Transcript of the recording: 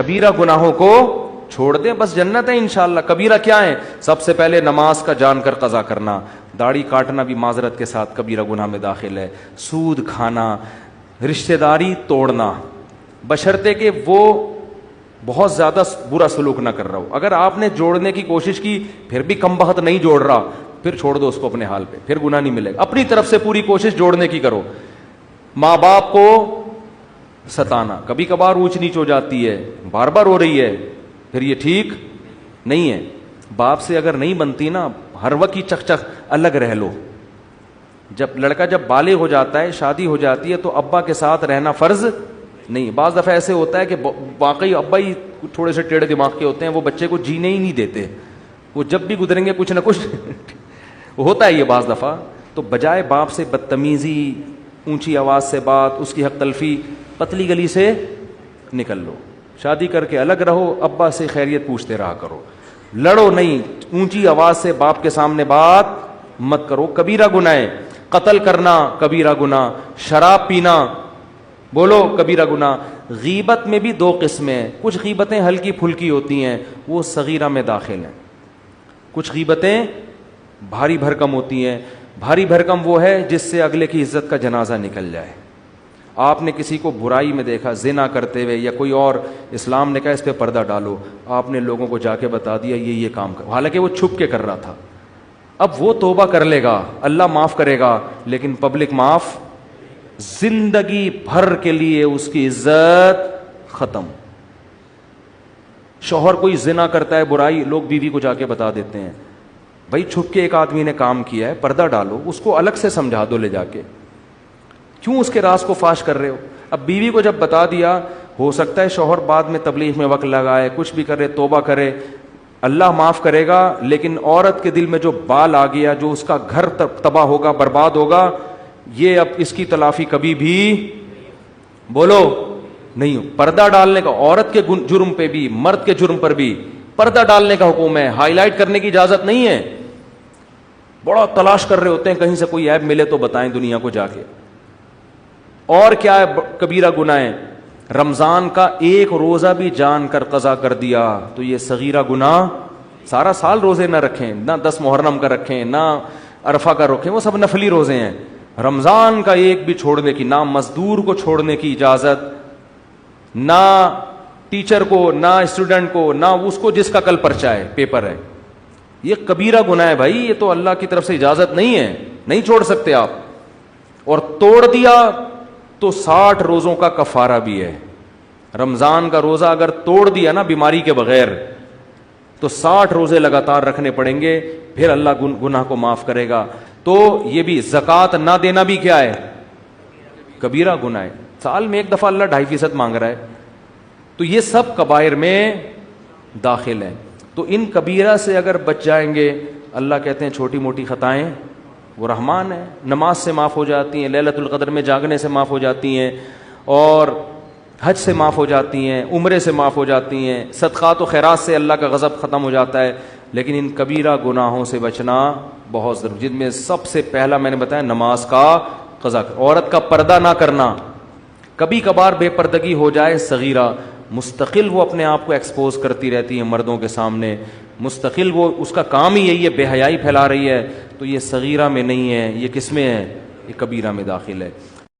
کبیرہ گناہوں کو چھوڑ دیں بس جنت ہے انشاءاللہ. کبیرہ کیا ہے؟ سب سے پہلے نماز کا جان کر قضا کرنا, داڑھی کاٹنا بھی معذرت کے ساتھ کبیرہ گناہ میں داخل ہے, سود کھانا, رشتہ داری توڑنا, بشرطے کہ وہ بہت زیادہ برا سلوک نہ کر رہا ہو. اگر آپ نے جوڑنے کی کوشش کی پھر بھی کم بخت نہیں جوڑ رہا, پھر چھوڑ دو اس کو اپنے حال پہ, پھر گناہ نہیں ملے گا. اپنی طرف سے پوری کوشش جوڑنے کی کرو. ماں باپ کو ستانا, کبھی کبھار اونچ نیچ ہو جاتی ہے, بار بار ہو رہی ہے, پھر یہ ٹھیک نہیں ہے. باپ سے اگر نہیں بنتی نا, ہر وقت ہی چک چک الگ رہ لو. جب لڑکا جب بالغ ہو جاتا ہے, شادی ہو جاتی ہے, تو ابا کے ساتھ رہنا فرض نہیں. بعض دفعہ ایسے ہوتا ہے کہ واقعی ابا ہی تھوڑے سے ٹیڑھے دماغ کے ہوتے ہیں, وہ بچے کو جینے ہی نہیں دیتے, وہ جب بھی گزریں گے کچھ نہ کچھ ہوتا ہے یہ بعض دفعہ. تو بجائے باپ سے بدتمیزی, اونچی آواز سے بات, اس کی حق تلفی, پتلی گلی سے نکل لو, شادی کر کے الگ رہو, ابا سے خیریت پوچھتے رہا کرو, لڑو نہیں, اونچی آواز سے باپ کے سامنے بات مت کرو. کبیرہ گناہ ہے. قتل کرنا کبیرہ گناہ, شراب پینا بولو کبیرہ گناہ. غیبت میں بھی دو قسمیں ہیں, کچھ غیبتیں ہلکی پھلکی ہوتی ہیں, وہ صغیرہ میں داخل ہیں. کچھ غیبتیں بھاری بھرکم ہوتی ہیں. بھاری بھرکم وہ ہے جس سے اگلے کی عزت کا جنازہ نکل جائے. آپ نے کسی کو برائی میں دیکھا, زنا کرتے ہوئے یا کوئی اور, اسلام نے کہا اس پہ پردہ ڈالو, آپ نے لوگوں کو جا کے بتا دیا یہ کام کر, حالانکہ وہ چھپ کے کر رہا تھا. اب وہ توبہ کر لے گا, اللہ معاف کرے گا, لیکن پبلک معاف, زندگی بھر کے لیے اس کی عزت ختم. شوہر کوئی زنا کرتا ہے برائی, لوگ بیوی کو جا کے بتا دیتے ہیں, بھائی چھپ کے ایک آدمی نے کام کیا ہے, پردہ ڈالو, اس کو الگ سے سمجھا دو لے جا کے, کیوں اس کے راز کو فاش کر رہے ہو. اب بیوی کو جب بتا دیا, ہو سکتا ہے شوہر بعد میں تبلیغ میں وقت لگائے, کچھ بھی کرے, توبہ کرے, اللہ معاف کرے گا, لیکن عورت کے دل میں جو بال آ گیا, جو اس کا گھر تباہ ہوگا, برباد ہوگا, یہ اب اس کی تلافی کبھی بھی بولو نہیں ہو. پردہ ڈالنے کا, عورت کے جرم پہ بھی, مرد کے جرم پر بھی پردہ ڈالنے کا حکم ہے, ہائی لائٹ کرنے کی اجازت نہیں ہے. بڑا تلاش کر رہے ہوتے ہیں کہیں سے کوئی عیب ملے تو بتائیں دنیا کو جا کے. اور کیا ہے کبیرہ گناہ ہے؟ رمضان کا ایک روزہ بھی جان کر قضا کر دیا تو یہ صغیرہ گناہ. سارا سال روزے نہ رکھیں, نہ 10 محرم کا رکھیں, نہ عرفہ کا رکھیں, وہ سب نفلی روزے ہیں. رمضان کا ایک بھی چھوڑنے کی, نہ مزدور کو چھوڑنے کی اجازت, نہ ٹیچر کو, نہ اسٹوڈنٹ کو, نہ اس کو جس کا کل پرچہ ہے, پیپر ہے. یہ کبیرہ گناہ ہے بھائی, یہ تو اللہ کی طرف سے اجازت نہیں ہے, نہیں چھوڑ سکتے آپ. اور توڑ دیا تو 60 روزوں کا کفارہ بھی ہے. رمضان کا روزہ اگر توڑ دیا نا بیماری کے بغیر تو 60 روزے لگاتار رکھنے پڑیں گے, پھر اللہ گناہ کو معاف کرے گا. تو یہ بھی زکوٰۃ نہ دینا بھی کیا ہے؟ کبیرہ گناہ ہے. سال میں ایک دفعہ اللہ 2.5% مانگ رہا ہے, تو یہ سب کبائر میں داخل ہیں. تو ان کبیرہ سے اگر بچ جائیں گے, اللہ کہتے ہیں چھوٹی موٹی خطائیں وہ رحمان ہے, نماز سے معاف ہو جاتی ہیں, لیلۃ القدر میں جاگنے سے معاف ہو جاتی ہیں, اور حج سے معاف ہو جاتی ہیں, عمرے سے معاف ہو جاتی ہیں, صدقات و خیرات سے اللہ کا غضب ختم ہو جاتا ہے. لیکن ان کبیرہ گناہوں سے بچنا بہت ضروری, جن میں سب سے پہلا میں نے بتایا نماز کا قضا, عورت کا پردہ نہ کرنا. کبھی کبھار بے پردگی ہو جائے صغیرہ, مستقل وہ اپنے آپ کو ایکسپوز کرتی رہتی ہے مردوں کے سامنے, مستقل وہ اس کا کام ہی یہی ہے, بے حیائی پھیلا رہی ہے, تو یہ صغیرہ میں نہیں ہے, یہ کس میں ہے؟ یہ کبیرہ میں داخل ہے.